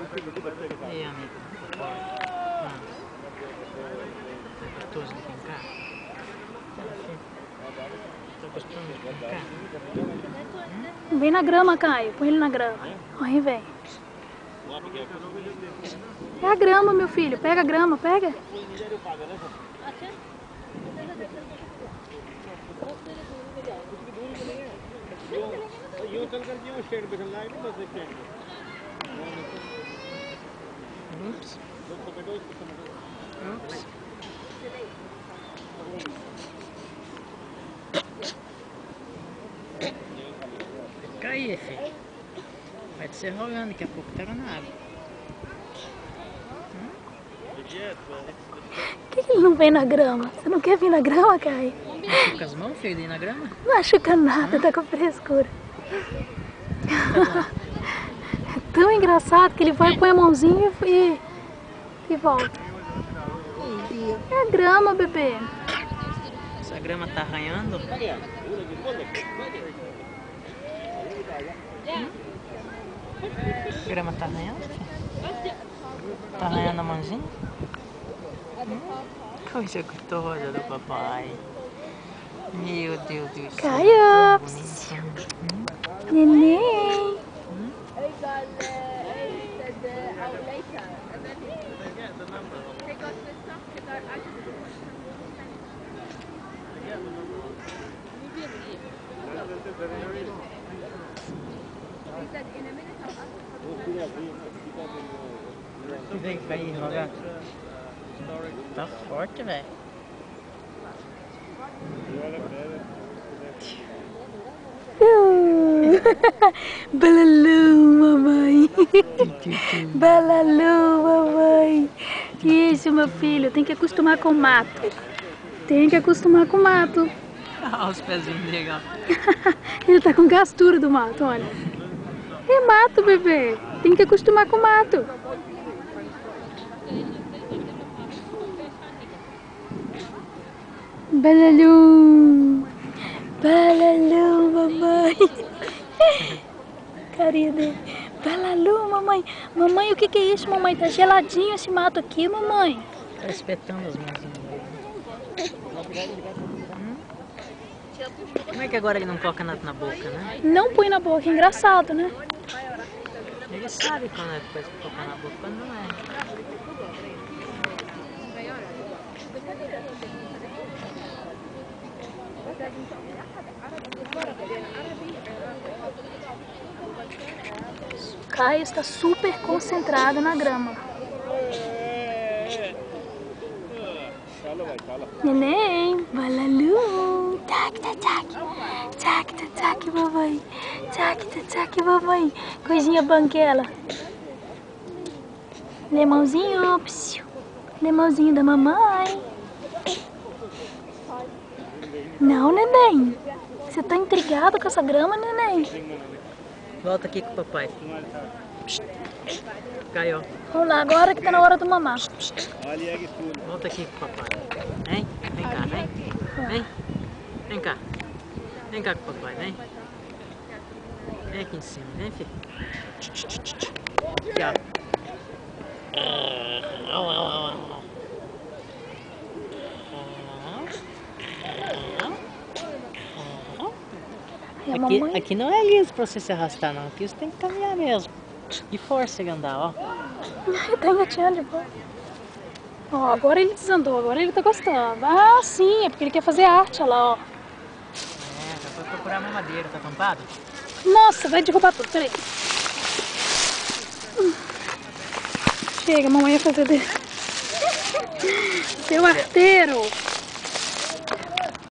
E aí, amigo? Gostoso de brincar? Tá gostando de brincar? Vem na grama, Caio. Põe ele na grama. Aí, vem. É a grama, meu filho. Pega a grama, pega. Ups. Ups. Fica aí, filho. Vai te ser rolando, daqui a pouco pega na água. Por que ele não vem na grama? Você não quer vir na grama, Caio? Machuca as mãos, filho, de ir na grama? Não machuca nada, tá com frescura. É tão engraçado que ele vai, põe a mãozinha e volta. É a grama, bebê. Essa grama tá arranhando? A grama tá arranhando, filho? Tá arranhando a mãozinha? Coisa gostosa do papai. Meu Deus do céu. Caio! Neném! Vem aí, roga. Tá forte, velho. Balalu, mamãe. Balalu, mamãe. Isso, meu filho. Tem que acostumar com o mato. Tem que acostumar com o mato. Olha os pezinhos dele, ó. Ele tá com gastura do mato, olha. É mato, bebê. Tem que acostumar com o mato. Balalu. Balalu, mamãe. Carinha dele. Balalu, mamãe. Mamãe, o que é isso, mamãe? Tá geladinho esse mato aqui, mamãe. Tá espetando as mãozinhas dele. Como é que agora ele não coloca nada na boca, né? Não põe na boca, é engraçado, né? Ele sabe quando é coisa pra colocar na boca, quando não é. O Caio está super concentrado na grama. Neném, balalu. Tac, tac, tac. Tac, tac, tac, mamãe. Tac, tac, tac, mamãe. Coisinha banguela. Limãozinho, psiu. Limãozinho da mamãe. Não, neném. Você tá intrigado com essa grama, neném? Volta aqui com o papai. Caiu. Vamos lá, agora que tá na hora do mamar. Volta aqui com o papai. Vem, vem cá, vem. Vem. Vem cá. Vem cá com o papai, vem. Vem aqui em cima, vem, filho. Aqui, ó. Aqui não é liso pra você se arrastar, não. Aqui você tem que caminhar mesmo. E força ele andar, ó. Tá engatinhando de boa. Ó, agora ele desandou, agora ele tá gostando. Ah, sim, é porque ele quer fazer arte, olha lá, ó. É, já foi procurar a mamadeira, tá tampado? Nossa, vai derrubar tudo, peraí. Chega, mamãe ia fazer dele. Seu arteiro.